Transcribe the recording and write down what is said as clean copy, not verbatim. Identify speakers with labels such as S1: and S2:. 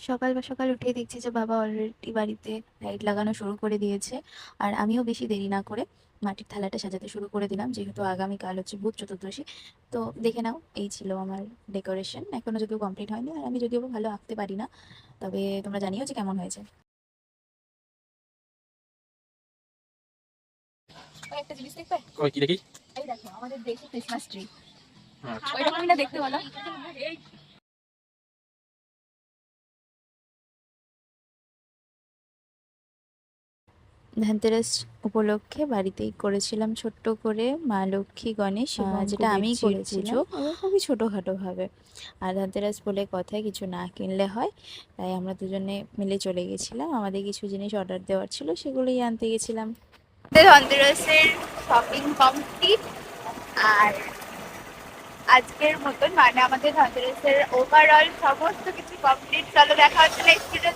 S1: সকাল সকাল উঠে দেখছি যে বাবা অলরেডি বাড়িতে লাইট লাগানো শুরু করে দিয়েছে। আর আমিও বেশি দেরি না করে মাটির থালাটা সাজাতে শুরু করে দিলাম, যেহেতু আগামীকাল হচ্ছে ভূত চতুর্দশী। তো দেখে নাও, এই ছিল আমার ডেকোরেশন। এখনো যদিও কমপ্লিট হয়নি, আর আমি যদিও ভালো আঁকতে পারি না, তবে তোমরা জানিও যে কেমন হয়েছে। ওই একটা জিনিস দেখবে?
S2: কই কি দেখি?
S1: এই দেখো আমাদের দেশি ক্রিসমাস ট্রি।
S2: আচ্ছা।
S1: ওই রকমই না দেখতে, বলো? ধনতেরাস উপলক্ষে বাড়িতেই করেছিলাম ছোট্ট করে মা লক্ষ্মী গণেশ, যেটা আমিই করেছিলাম, খুবই ছোটোখাটো ভাবে। আর ধনতেরাস বলে কথায় কিছু না কিনলে হয়, তাই আমরা দুজনে মিলে চলে গেছিলাম। আমাদের কিছু জিনিস অর্ডার দেওয়ার ছিল, সেগুলোই আনতে গেছিলাম। ধনতেরাসের শপিং কমপ্লিট, আর আজকের মতন মানে আমাদের ধনতেরাসের ওভারঅল সমস্ত কিছু কমপ্লিট। চলো দেখা হচ্ছে নেক্সট ভিডিও।